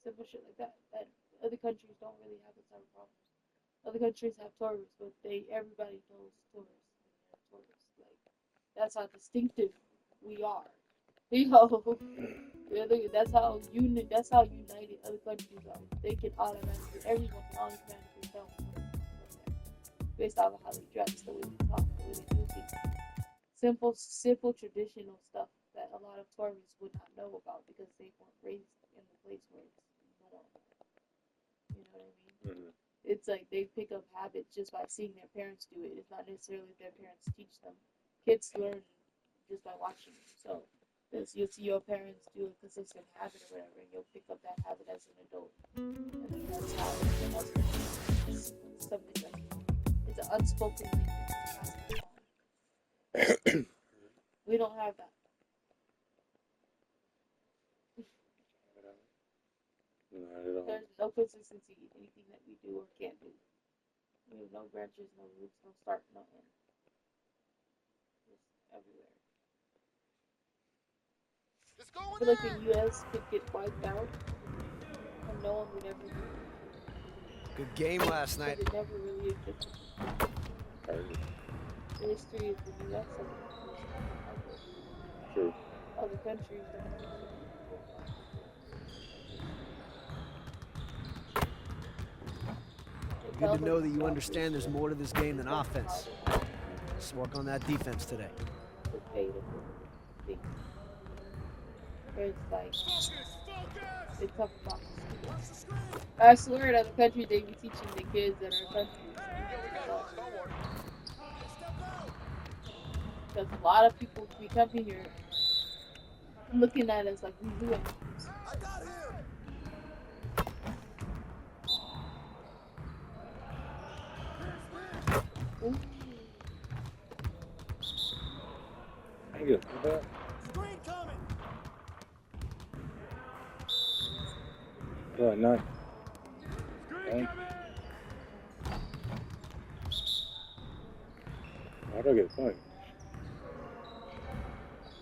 simple shit like that. That other countries don't really have those type of problems. Other countries have tourists, but everybody knows tourists. They're tourists. Like that's how distinctive we are. You know, that's how united other countries are. They can automatically everyone can automatically tell based off of how they dress, the way they talk, the way they do things. Simple traditional stuff that a lot of tourists would not know about because they weren't raised in the place where it's normal. You know what I mean? Mm-hmm. It's like they pick up habits just by seeing their parents do it. It's not necessarily their parents teach them. Kids learn just by watching. So you'll see your parents do a consistent habit or whatever, and you'll pick up that habit as an adult. And then that's how it's something that's it's an unspoken language. We don't have that. Not at all. There's no consistency in anything that we do or can't do. We have no branches, no roots, no start, no end. Just everywhere. I feel like the U.S. could get wiped out, and no one would ever do it. Good game last night. But it never really existed. Heard. The history of the U.S. True. Other countries. Good to know that you understand there's more to this game than offense. Let's work on that defense today. It's like it's tough about. I swear in other countries they be teaching the kids that are countries. Because a lot of people we come here looking at us like we do it. I got him. Ooh. Thank you. Screen coming. Go ahead, nine. Screen coming. How do I get a point?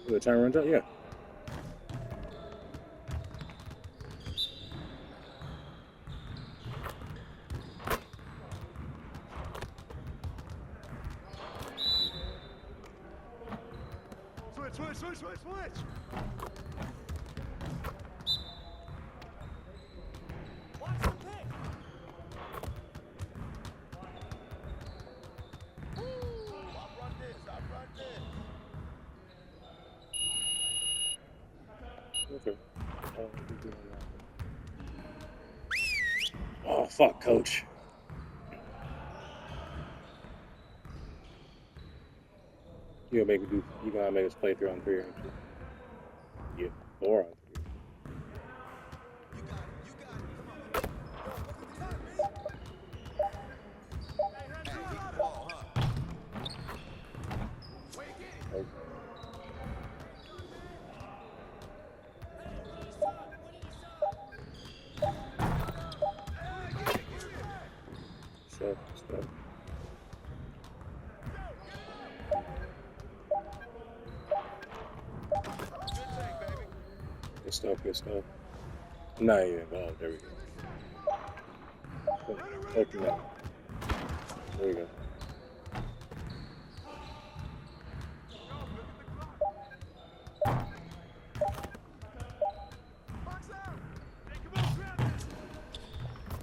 The time runs out? Yeah. Switch. Watch the pick. I'll run this. Okay. Oh, fuck, coach. You gonna make us play 3-on-3, aren't you? Yeah, 4-on-3. You got it. Come on. Hey, ball, huh? Where you get it? Okay. Stuff. Good stuff. Not even involved. There we go. Open that. There we go.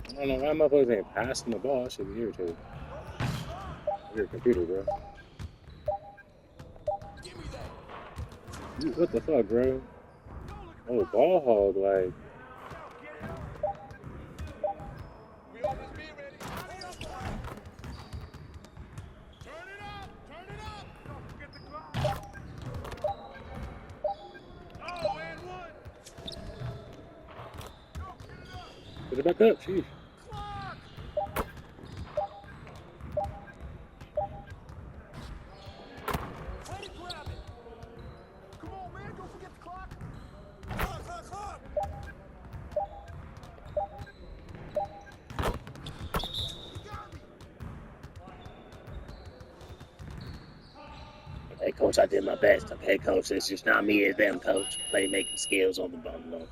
I don't know why motherfuckers ain't passing the ball. I should be irritated. You're a computer, bro. What the fuck, bro? Oh, ball hog, like. Put it back up, chief. Hey, coach, I did my best. Okay, coach, it's just not me, it's them, coach. Playmaking skills on the bum, though.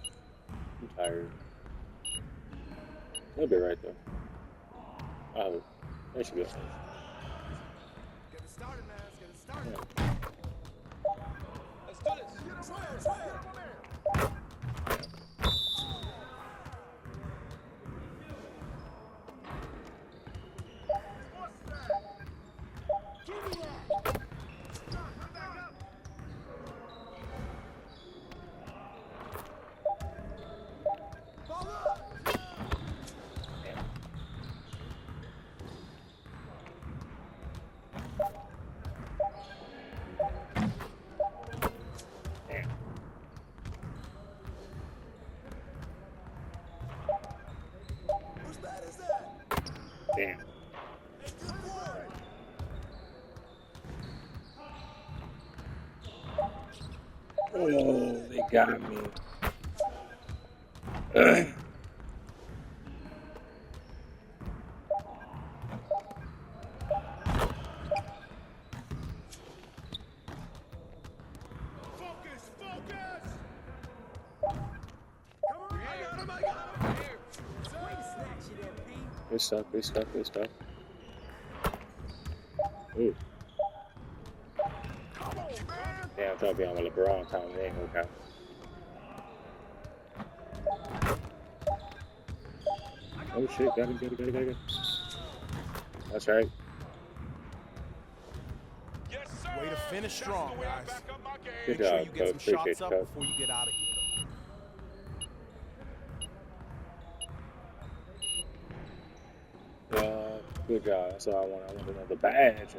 I'm tired. A little bit right there. Oh, there she goes. Get it started, man. Let's get it started. Let's do this. Damn. Oh, they got me. Focus, focus. Come on, I got him. Here. Good stuff, good stuff, good stuff. Ooh. Come on, man. Damn, I'm trying to be on my LeBron time. They ain't gonna count. Oh shit, got him. That's right. Yes, sir. Way to finish strong, That's the way I guys. back up my game. Good Make sure job, you get Coach. some Appreciate shots you, up Coach. before you get out of here, Good job. That's all I want. I want another badge.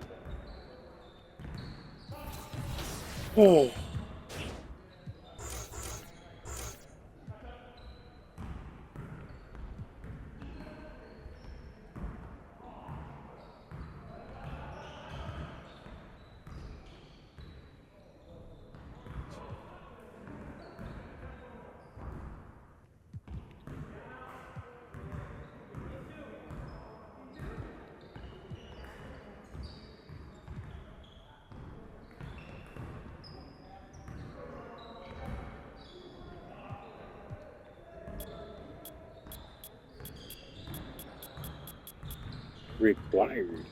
Oh. Required.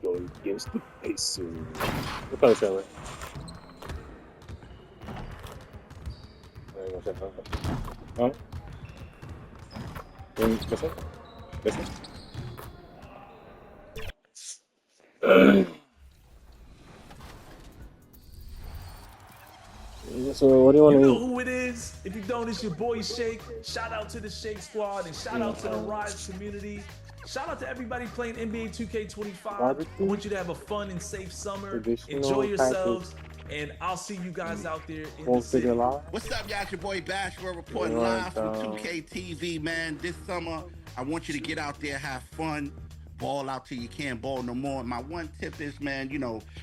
Go against the Pacers. What color shall I wear? I ain't gonna say huh? This one? This one? So what do you want You to know eat? who it is? If you don't, it's your boy Shake. Shout out to the Shake Squad and shout out to the Rise community. Shout out to everybody playing NBA 2K25. Barbecue? I want you to have a fun and safe summer. Traditional Enjoy yourselves. And I'll see you guys out there in the Won't city. figure live? What's up, y'all? It's your boy Bashford reporting You live want, from 2K TV, man. This summer, I want you to get out there, have fun, ball out till you can't ball no more. My one tip is, man,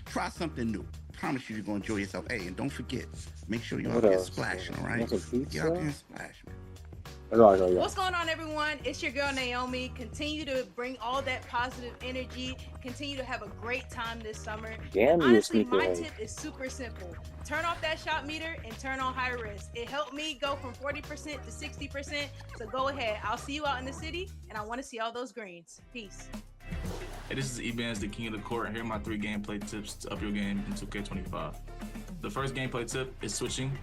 try something new. Promise you, you're gonna enjoy yourself. Hey, and don't forget, make sure you're out What there else? splashing, all right? Want some Get out there pizza? and splash, man. That's all I got, What's going on, everyone? It's your girl Naomi. Continue to bring all that positive energy. Continue to have a great time this summer. Damn, And you honestly, sneaking my in. tip is super simple. Turn off that shot meter and turn on high risk. It helped me go from 40% to 60%. So go ahead. I'll see you out in the city, and I want to see all those greens. Peace. Hey, this is Ebans, the king of the court, and here are my 3 gameplay tips to up your game in 2K25. The first gameplay tip is switching.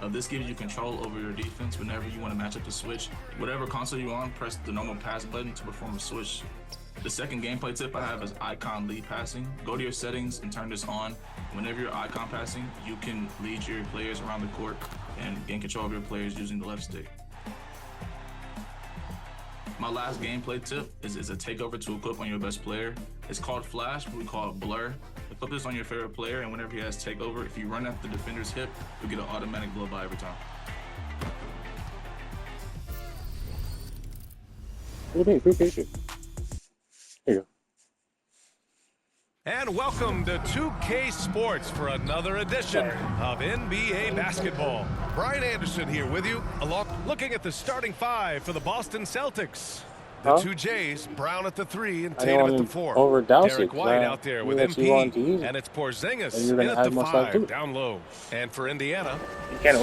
This gives you control over your defense whenever you want to match up the switch. Whatever console you're on, press the normal pass button to perform a switch. The second gameplay tip I have is icon lead passing. Go to your settings and turn this on. Whenever you're icon passing, you can lead your players around the court and gain control of your players using the left stick. My last gameplay tip is a takeover to equip on your best player. It's called Flash, but we call it Blur. Equip this on your favorite player, and whenever he has takeover, if you run at the defender's hip, you'll get an automatic blow by every time. What do you mean? Who pays you? Here you go. And welcome to 2K Sports for another edition of NBA basketball. Brian Anderson here with you, looking at the starting five for the Boston Celtics. The two J's, Brown at the 3 and Tatum at the 4. Derek White out there with MP, and it's Porzingis in at the 5 down low. And for Indiana, You can't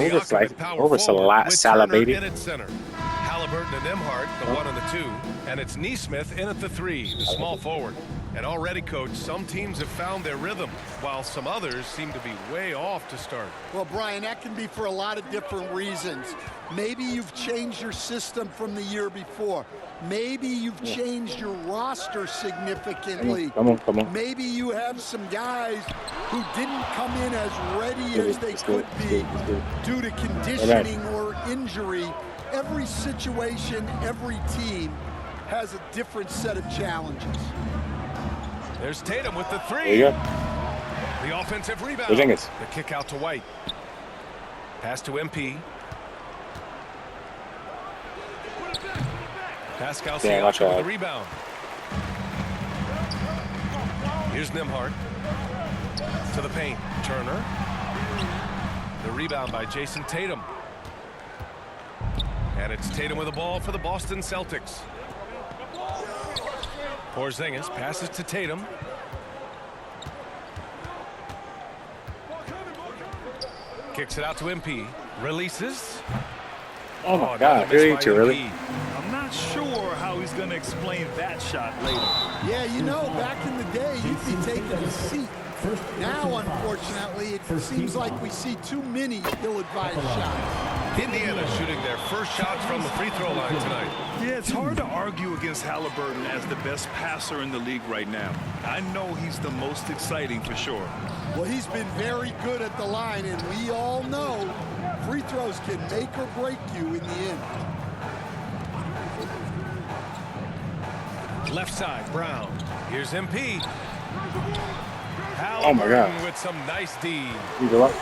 salivate in at center. Halliburton and Nembhard, the 1 and the 2, and it's Neesmith in at the 3, the small forward. And already, Coach, some teams have found their rhythm, while some others seem to be way off to start. Well, Brian, that can be for a lot of different reasons. Maybe you've changed your system from the year before. Maybe you've changed your roster significantly. Come on. Maybe you have some guys who didn't come in as ready as they could be due to conditioning or injury. Every situation, every team has a different set of challenges. There's Tatum with the 3. There you go. The offensive rebound. Porzingis. The kick out to White. Pass to MP. Pascal Siakam with the rebound. Here's Nembhard. To the paint. Turner. The rebound by Jason Tatum. And it's Tatum with the ball for the Boston Celtics. Porzingis passes to Tatum. Kicks it out to MP. Releases. Oh my God, really too early. I'm not sure how he's going to explain that shot later. Yeah, you know, back in the day, you'd be taking a seat. Now, unfortunately, it seems like we see too many ill-advised shots. Indiana shooting their first shots from the free throw line tonight. Yeah, it's hard to argue against Halliburton as the best passer in the league right now. I know he's the most exciting for sure. Well, he's been very good at the line, and we all know free throws can make or break you in the end. Left side, Brown. Here's MP. Oh my God. With some nice D. You go up.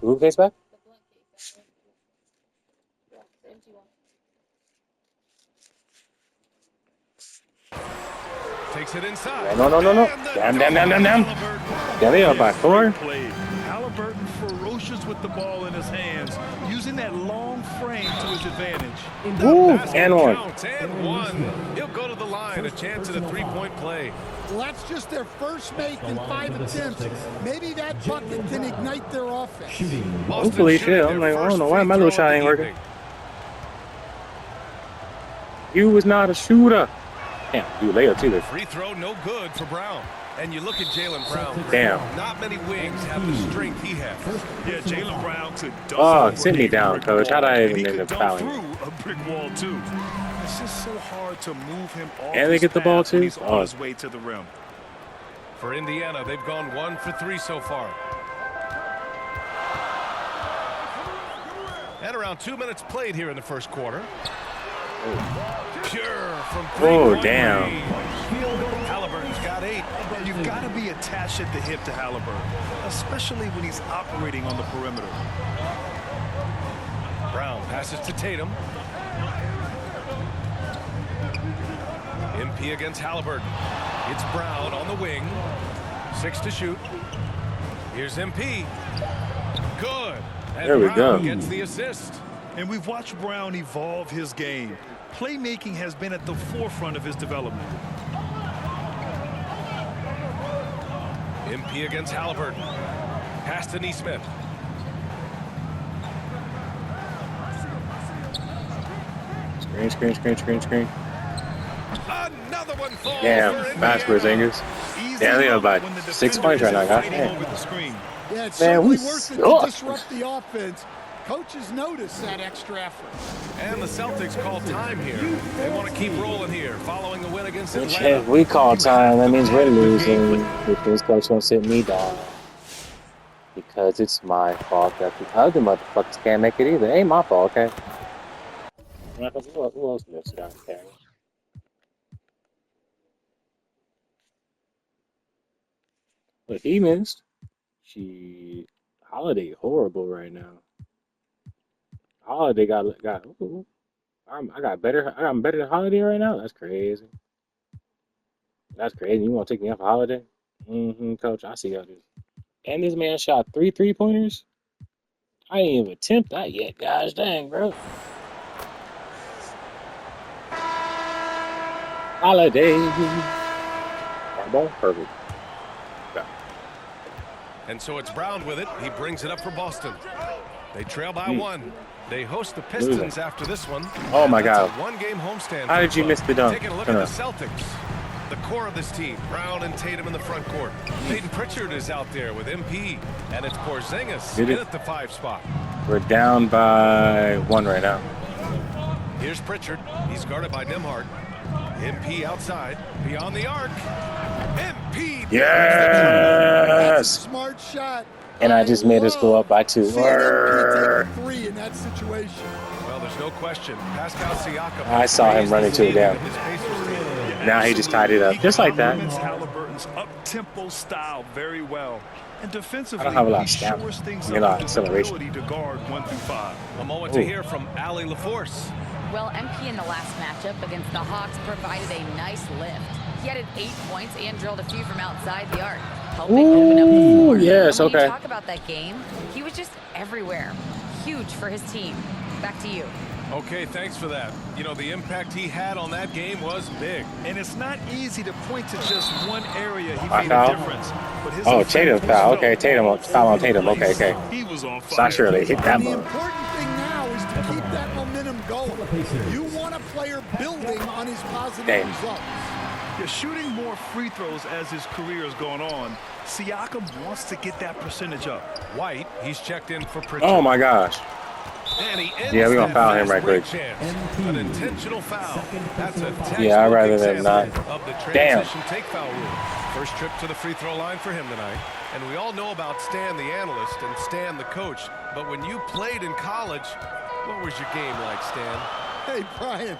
Who case back? Takes it inside. No. Damn. Damn, by 4. Halliburton ferocious with the ball in his hands, using that long frame to his advantage. Woo, and 1. And 1. He'll go to the line, a chance at a 3-point play. Well, that's just their first make in 5 attempts. Maybe that bucket can ignite their offense. Hopefully, shit. I'm like, I don't know why my little shot ain't working. You was not a shooter. Damn, you layup too. Free throw, no good for Brown. And you look at Jaylen Brown. Damn. Not many wings have the strength he has. Yeah, Jaylen Brown could dunk. Oh, sit me down, coach. How'd I even end up fouling? Through a brick wall too. It's just so hard to move him off. And they get the ball too. He's on his way to the rim. For Indiana, they've gone 1 for 3 so far. And around 2 minutes played here in the first quarter. Pure from 3. Oh, damn. Halliburton's got 8. You've got to be attached at the hip to Halliburton, especially when he's operating on the perimeter. Brown passes to Tatum. MP against Halliburton. It's Brown on the wing. 6 to shoot. Here's MP. Good. And there we Brown go. Gets the assist. And we've watched Brown evolve his game. Playmaking has been at the forefront of his development. MP against Halliburton. Pass to Neesmith. Screen. Another one falls. Damn, fast Porzingis. Damn, they have about 6 points right now, guys. Yeah, it's Man, we certainly worth it to suck. disrupt the offense. Coaches notice that extra effort. And the Celtics call time here. They want to keep rolling here, following the win against Which Atlanta. if we call time, that means we're losing. If this coach gonna sit me down. Because it's my fault that the other motherfuckers can't make it either. It ain't my fault, okay? Who else missed it out there? But he missed. Holiday horrible right now. Holiday got. Ooh, I got better. I'm better than Holiday right now. That's crazy. That's crazy. You want to take me off a Holiday? Coach. I see how this. And this man shot 3 3-pointers. I ain't even attempt that yet. Gosh dang, bro. Holiday. Ball, perfect. And so it's Brown with it. He brings it up for Boston. They trail by 1. They host the Pistons after this one. Oh my God! One-game homestand. How did you miss the dunk? Taking a look at the Celtics. The core of this team, Brown and Tatum in the front court. Peyton Pritchard is out there with MP, and it's Porzingis in at the 5 spot. We're down by 1 right now. Here's Pritchard. He's guarded by Nembhard. MP outside, beyond the arc. MP. Yes. Smart shot. And I just made us go up by 2. Take a 3 in that situation. Well, there's no question. Pascal Siakam. I saw him running to it down. Now he just tied it up, just like that. Halliburton's up-tempo style very well. And defensively, I don't have a lot of he stamina. shores things You know, up with his acceleration. ability to guard 1 through 5. A moment to hear from Allie LaForce. Well, MP in the last matchup against the Hawks provided a nice lift. He added 8 points and drilled a few from outside the arc, helping open up the floor. Yes, and when okay. you talk about that game, he was just everywhere. Huge for his team. Back to you. Okay, thanks for that. You know, the impact he had on that game was big. And it's not easy to point to just one area he My made foul? a difference. But his Tatum foul. Okay, Tatum. Foul on Tatum. Okay. He was on fire. So I surely hit that The ball. important thing now is to keep that momentum going. You want a player building on his positive Damn. results. Yeah, shooting more free throws as his career has gone on, Siakam wants to get that percentage up. White, he's checked in for Pritchard. Oh my gosh. And he ends Yeah, we're gonna that foul him fast right break quick. chance. An intentional foul. That's a Yeah, I'd rather textbook than not. example of the Damn. transition take foul rule. First trip to the free throw line for him tonight. And we all know about Stan the analyst and Stan the coach. But when you played in college, what was your game like, Stan? Hey, Brian,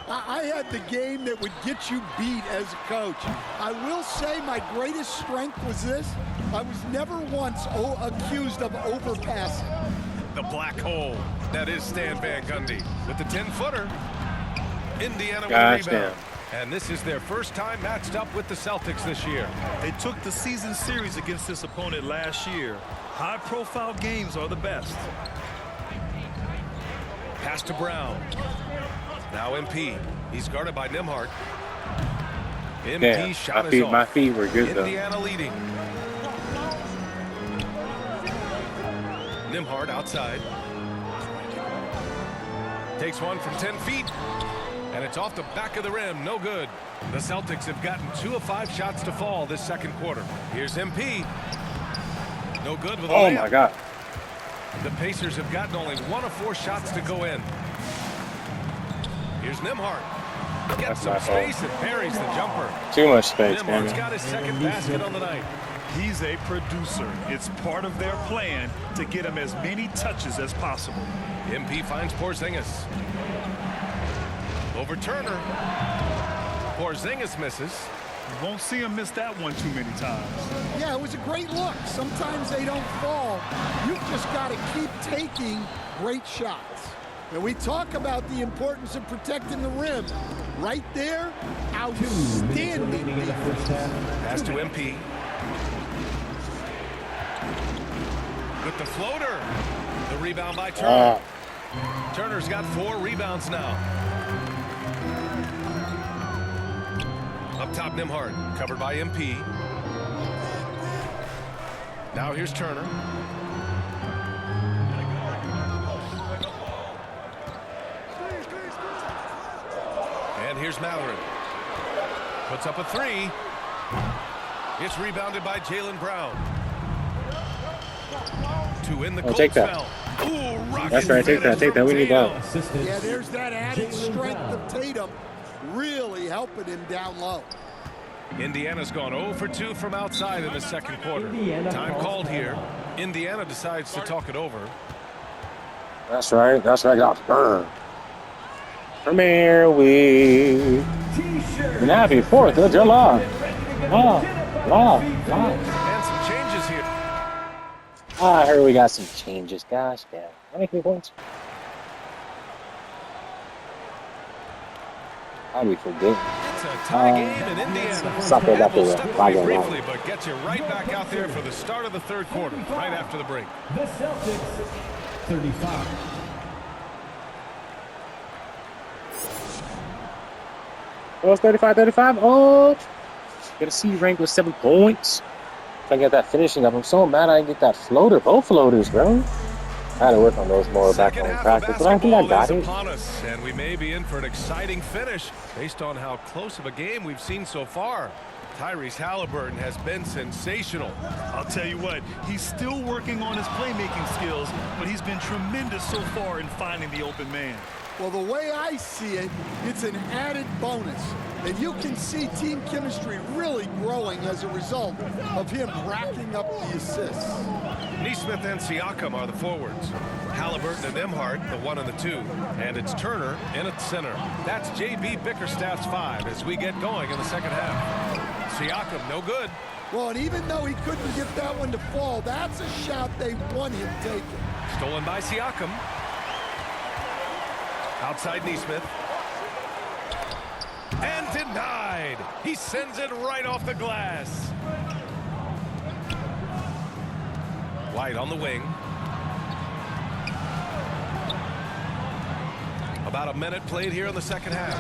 I had the game that would get you beat as a coach. I will say my greatest strength was this. I was never once accused of overpassing. The black hole. That is Stan Van Gundy with the 10-footer. Indiana with a rebound. And this is their first time matched up with the Celtics this year. They took the season series against this opponent last year. High-profile games are the best. Pass to Brown. Now MP. He's guarded by Nembhard. MP Damn, shot is off. my feet were good though. Indiana leading. Nembhard outside. Takes one from 10 feet. And it's off the back of the rim. No good. The Celtics have gotten 2 of 5 shots to fall this second quarter. Here's MP. No good with a layup. Oh my God. The Pacers have gotten only 1 of 4 shots to go in. Here's Nembhard. Gets some space and buries the jumper. Too much space, Nembhard's man. got his second basket on the night. He's a producer. It's part of their plan to get him as many touches as possible. MP finds Porzingis. Over Turner. Porzingis misses. You won't see him miss that one too many times. Yeah, it was a great look. Sometimes they don't fall. You've just got to keep taking great shots. And we talk about the importance of protecting the rim. Right there, outstanding. Pass to MP. With the floater. The rebound by Turner. Turner's got 4 rebounds now. Up top, Nembhard, covered by MP. Now here's Turner. And here's Mathurin. Puts up a 3. It's rebounded by Jaylen Brown. 2 in the take that. spell. Ooh, That's right. Take that. We need that. Yeah, there's that added strength of Tatum really helping him down low. Indiana's gone 0 for 2 from outside in the second quarter. Time called here. Indiana decides to talk it over. That's right. Premier Week. And happy 4th of July. And some changes here. I heard we got some changes. Gosh, damn. How many points? I'll be forgetting. It's a tie game in Indiana. Stop it, We'll step away briefly, but get you right back out there for the start of the third quarter, right after the break. The Celtics, 35. Oh, it's 35-35. Oh, get a C rank with 7 points. If I get that finishing up, I'm so mad I didn't get that floater. Both floaters, bro. I had to work on those more back on practice, but I think I got it. Upon us, and we may be in for an exciting finish based on how close of a game we've seen so far. Tyrese Halliburton has been sensational. I'll tell you what, he's still working on his playmaking skills, but he's been tremendous so far in finding the open man. Well, the way I see it, it's an added bonus. And you can see team chemistry really growing as a result of him racking up the assists. Nesmith and Siakam are the forwards. Halliburton and Nembhard, the 1 and the 2. And it's Turner in at center. That's J.B. Bickerstaff's 5 as we get going in the second half. Siakam, no good. Well, and even though he couldn't get that one to fall, that's a shot they want him taking. Stolen by Siakam. Outside Nesmith. And denied. He sends it right off the glass. White on the wing. About a minute played here in the second half.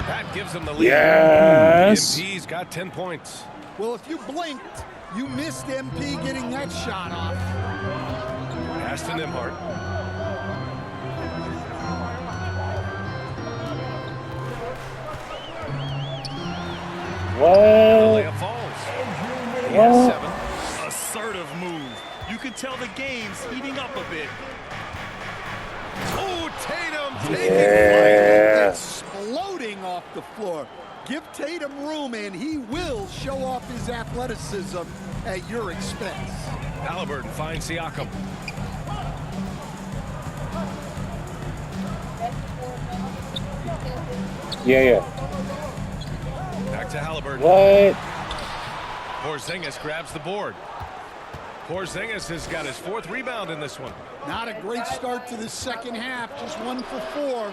That gives them the lead. Yes. MP's got 10 points. Well, if you blinked, you missed MP getting that shot off. Pass to Nembhard. What? Layup falls. He What? has 7. Assertive move. You can tell the game's heating up a bit. Oh, Tatum Yeah. Exploding off the floor. Give Tatum room, and he will show off his athleticism at your expense. Halliburton finds Siakam. Yeah. Back to Halliburton. What? Porzingis grabs the board. Porzingis has got his 4th rebound in this one. Not a great start to the second half, just 1 for 4.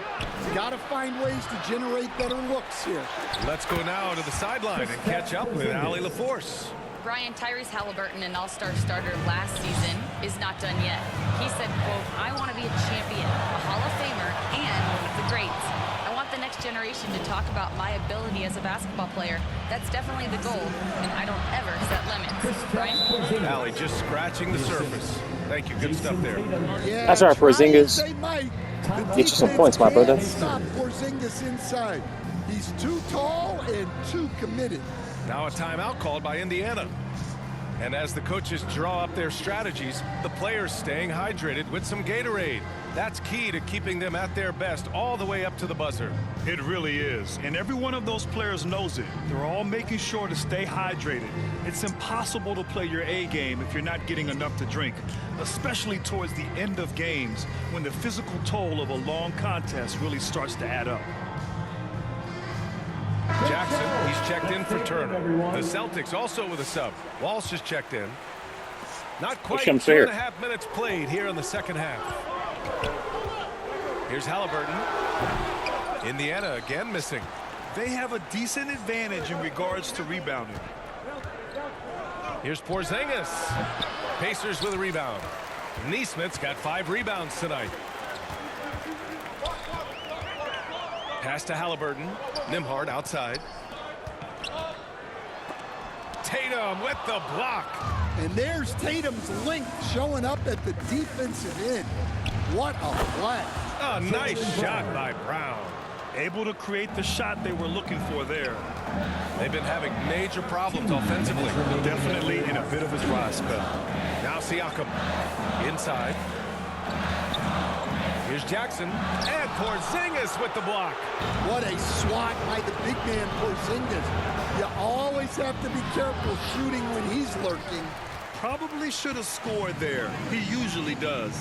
Got to find ways to generate better looks here. Let's go now to the sideline and catch up with Allie LaForce. Brian, Tyrese Halliburton, an all-star starter last season, is not done yet. He said, quote, I want to be a champion, a Hall of Famer, and one of the greats. I want the next generation to talk about my ability as a basketball player. That's definitely the goal, and I don't ever set limits. Brian? Allie just scratching the surface. Thank you. Good stuff there. Yeah, That's our Porzingis. try as they might, the Get you some defense points, my brother. can't Stop Porzingis inside. He's too tall and too committed. Now a timeout called by Indiana. And as the coaches draw up their strategies, the players staying hydrated with some Gatorade. That's key to keeping them at their best all the way up to the buzzer. It really is. And every one of those players knows it. They're all making sure to stay hydrated. It's impossible to play your A game if you're not getting enough to drink, especially towards the end of games when the physical toll of a long contest really starts to add up. Jackson, he's checked in for Turner. The Celtics also with a sub. Walsh is checked in. Not quite Come 2.5 minutes played here in the second half. Here's Halliburton. Indiana again missing. They have a decent advantage in regards to rebounding. Here's Porzingis. Pacers with a rebound. Nesmith's got 5 rebounds tonight. Pass to Halliburton. Nembhard outside. Tatum with the block. And there's Tatum's length showing up at the defensive end. What a play. A nice shot by Brown. Able to create the shot they were looking for there. They've been having major problems offensively. Definitely in a bit of a dry spell. Now Siakam inside. Here's Jackson and Porzingis with the block. What a swat by the big man Porzingis. You always have to be careful shooting when he's lurking. Probably should have scored there. He usually does.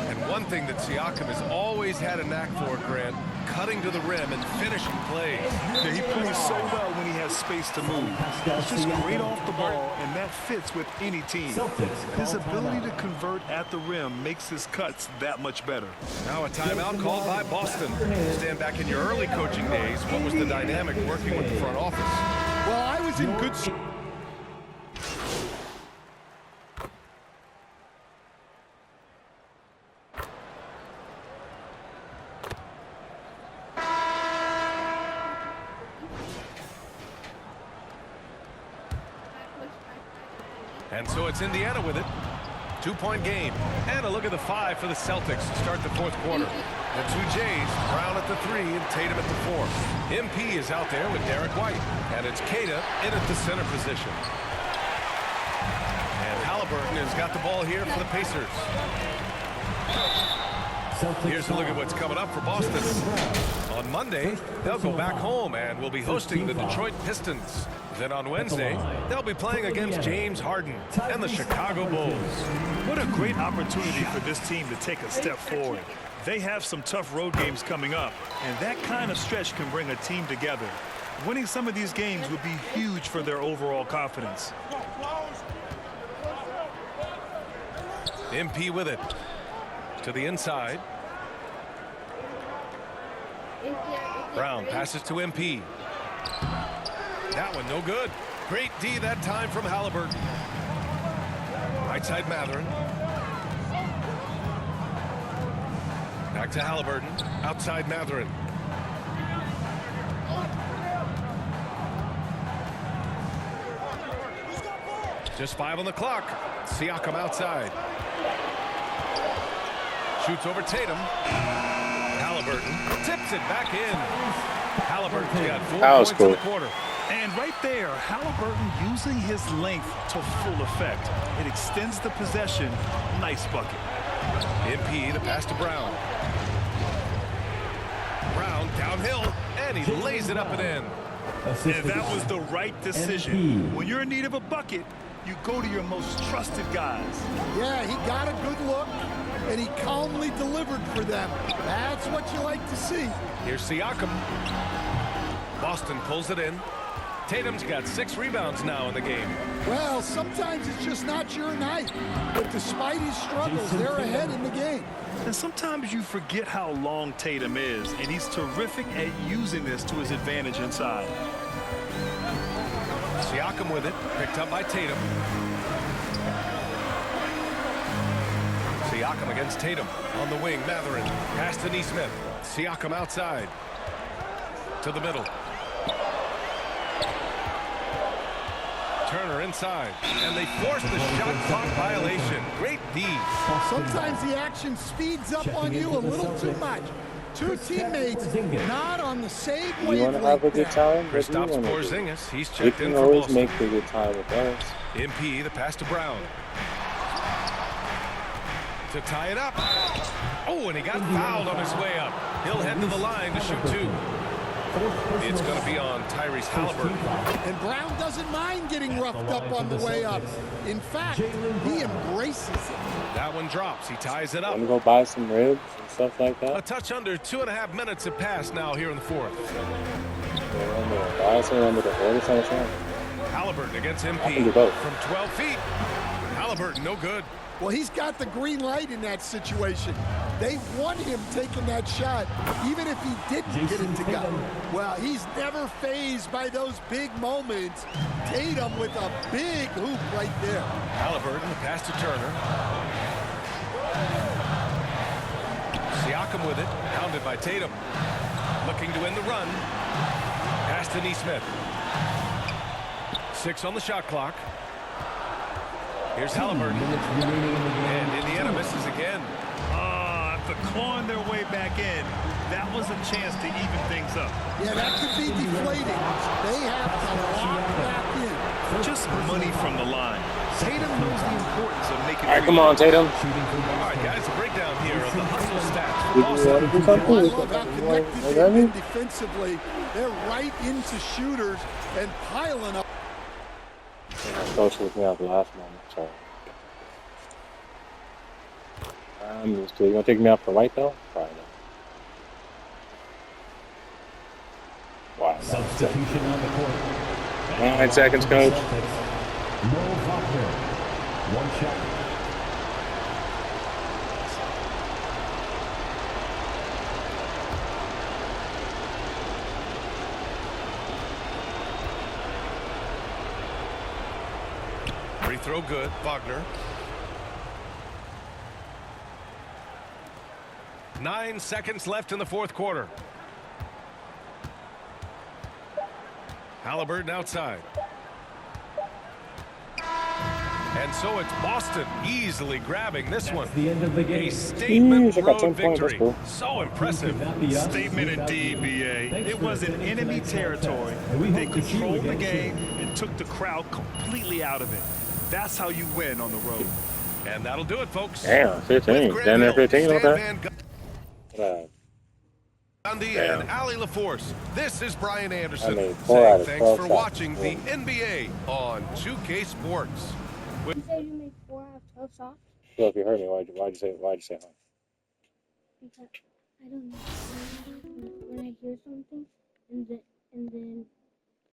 And one thing that Siakam has always had a knack for, Grant, cutting to the rim and finishing plays. Yeah, he plays so well when he has space to move. He's just great off the ball, and that fits with any team. His ability to convert at the rim makes his cuts that much better. Now a timeout called by Boston. Stand back in your early coaching days. What was the dynamic working with the front office? Well, I was in good shape. And so it's Indiana with it. 2-point game. And a look at the 5 for the Celtics to start the fourth quarter. The two Jays, Brown at the 3 and Tatum at the 4. MP is out there with Derek White. And it's Keita in at the center position. And Halliburton has got the ball here for the Pacers. Here's a look at what's coming up for Boston. On Monday, they'll go back home and will be hosting the Detroit Pistons. Then on Wednesday, they'll be playing against James Harden and the Chicago Bulls. What a great opportunity for this team to take a step forward. They have some tough road games coming up, and that kind of stretch can bring a team together. Winning some of these games would be huge for their overall confidence. MP with it. To the inside. Brown passes to MP. That one no good. Great D that time from Halliburton. Right side Mathurin. Back to Halliburton. Outside Mathurin. Just 5 on the clock. Siakam outside. Shoots over Tatum. Halliburton tips it back in. Halliburton's got 4 points in the quarter. And right there, Halliburton using his length to full effect. It extends the possession. Nice bucket. MP, the pass to Brown. Brown downhill, and he lays it up and in. And that was the right decision. When you're in need of a bucket, you go to your most trusted guys. Yeah, he got a good look, and he calmly delivered for them. That's what you like to see. Here's Siakam. Boston pulls it in. Tatum's got 6 rebounds now in the game. Well, sometimes it's just not your night. But despite his struggles, they're ahead in the game. And sometimes you forget how long Tatum is, and he's terrific at using this to his advantage inside. Siakam with it, picked up by Tatum. Siakam against Tatum. On the wing, Mathurin. Pass to Nesmith. Siakam outside. To the middle. Turner inside. And they force the shot clock violation. Great D. Sometimes the action speeds up on you a little too much. Two teammates not on the same wavelength. You want to have a good time? Kristaps Porzingis. He's We checked in can for always Boston. make a good time with us. MP, the pass to Brown. To tie it up. Oh, and he got fouled on his way up. He'll head to the line to shoot 2. It's going to be on Tyrese Halliburton. And Brown doesn't mind getting roughed up on the way up. In fact, he embraces it. That one drops. He ties it up. Want to go buy some ribs and stuff like that? A touch under 2.5 minutes have passed now here in the fourth. Buy some under the 40 cents. Halliburton against I can MP do both. from 12 feet. Halliburton, no good. Well, he's got the green light in that situation. They want him taking that shot, even if he didn't get it to go. Well, he's never fazed by those big moments. Tatum with a big hoop right there. Halliburton, pass to Turner. Siakam with it, pounded by Tatum. Looking to end the run. Pass to Nesmith. 6 on the shot clock. Here's Halliburton. And Indiana misses again. After clawing their way back in, that was a chance to even things up. Yeah, that could be deflating. They have to lock back in. Just money from the line. Tatum knows the importance of making. All right, come on, Tatum. All right, guys, a breakdown here of the hustle stats. Did you want to do something? I love how connected they've been defensively. They're right into shooters and piling up. Coach with me out the last moment. Sorry. I'm used to it. You gonna take me out for white though? Probably not. Substitution on the court. 9 seconds, coach. Mo Wagner. One shot. Free throw good. Wagner. 9 seconds left in the fourth quarter. Halliburton outside. And so it's Boston easily grabbing this one. The end of the game. A statement I got 10 road points, that's victory. cool. So impressive. Statement indeed, BA. It was in enemy territory. They controlled the game and took the crowd completely out of it. That's how you win on the road. And that'll do it, folks. Damn, 15. With Down there, Grant 15. Hill, Okay. Stan Van Gundy Damn. and Ali LaForce. This is Brian Anderson I mean, 4 out saying of thanks 12 for shots. watching the NBA on 2K Sports. You said you make 4 out of 12 shots? So if you heard me, why'd you say huh? Because I don't know. When I hear something and